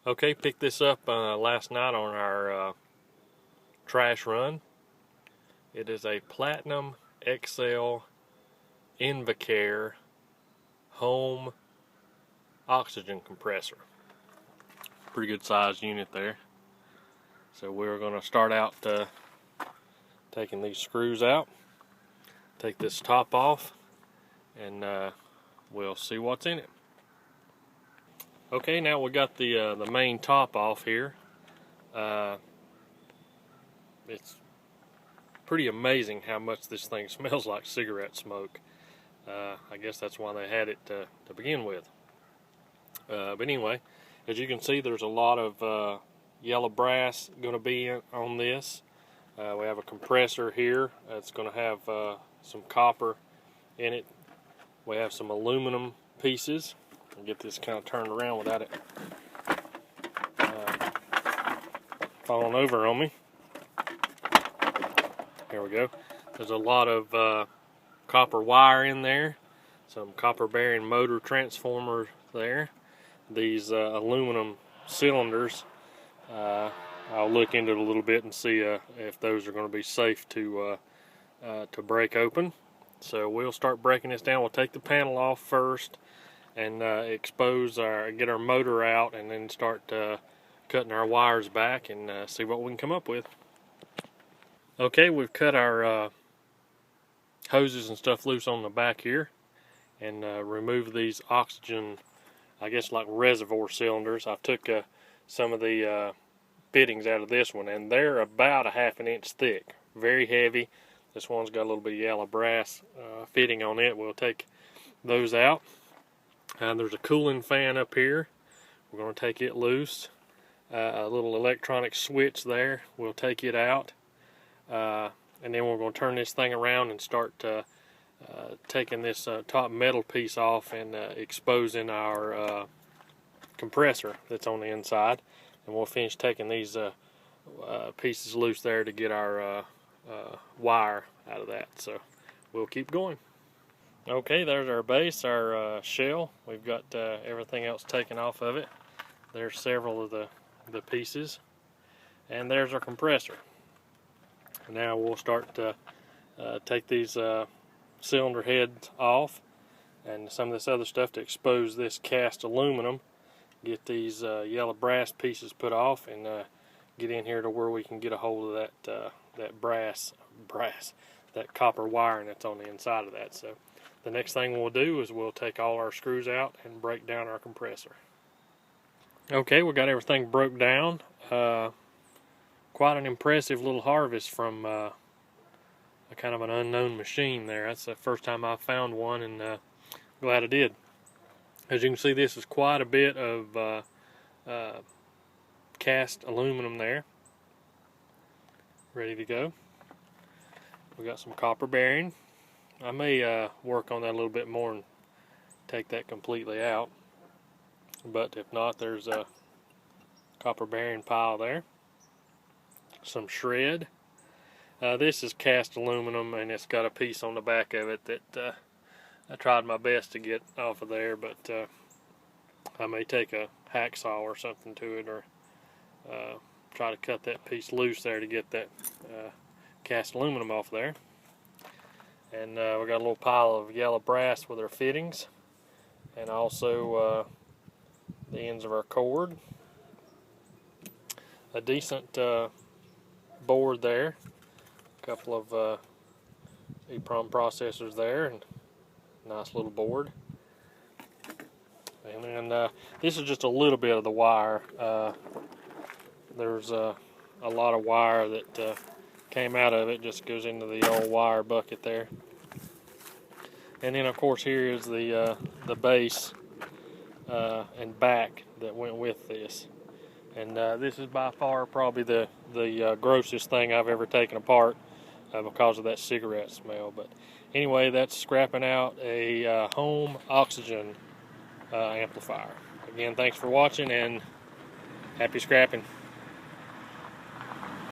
Okay, picked this up last night on our trash run. It is a Platinum XL Invacare home oxygen compressor. Pretty good sized unit there. So we're going to start out taking these screws out, take this top off, and we'll see what's in it. Okay, now we got the main top off here. It's pretty amazing how much this thing smells like cigarette smoke. I guess that's why they had it to begin with. But anyway, as you can see, there's a lot of yellow brass going to be on this. We have a compressor here. It's going to have some copper in it. We have some aluminum pieces. I'll get this kind of turned around without it falling over on me. There we go. There's a lot of copper wire in there, some copper bearing motor transformers there. These aluminum cylinders, I'll look into it a little bit and see if those are going to be safe to break open. So we'll start breaking this down. We'll take the panel off first and get our motor out, and then start cutting our wires back and see what we can come up with. Okay, we've cut our hoses and stuff loose on the back here, and removed these oxygen, I guess like reservoir cylinders. I took some of the fittings out of this one, and they're about a ½ an inch thick, very heavy. This one's got a little bit of yellow brass fitting on it. We'll take those out. There's a cooling fan up here. We're going to take it loose. A little electronic switch there. We'll take it out. And then we're going to turn this thing around and start taking this top metal piece off and exposing our compressor that's on the inside. And we'll finish taking these pieces loose there to get our wire out of that. So we'll keep going. Okay, there's our base, our shell. We've got everything else taken off of it. There's several of the pieces. And there's our compressor. Now we'll start to take these cylinder heads off and some of this other stuff to expose this cast aluminum. Get these yellow brass pieces put off, and get in here to where we can get a hold of that copper wiring that's on the inside of that. So the next thing we'll do is we'll take all our screws out and break down our compressor. Okay, we got everything broke down. Quite an impressive little harvest from a kind of an unknown machine there. That's the first time I've found one, and glad I did. As you can see, this is quite a bit of cast aluminum there, ready to go. We got some copper bearing. I may work on that a little bit more and take that completely out, but if not, there's a copper bearing pile there. Some shred. This is cast aluminum, and it's got a piece on the back of it that I tried my best to get off of there, but I may take a hacksaw or something to it, or try to cut that piece loose there to get that cast aluminum off there. And we got a little pile of yellow brass with our fittings, and also the ends of our cord. A decent board there, a couple of EEPROM processors there, and nice little board. And then this is just a little bit of the wire. There's a lot of wire that came out of it, just goes into the old wire bucket there. And then of course here is the base and back that went with this. And this is by far probably the grossest thing I've ever taken apart because of that cigarette smell. But anyway, that's scrapping out a home oxygen amplifier. Again, thanks for watching, and happy scrapping.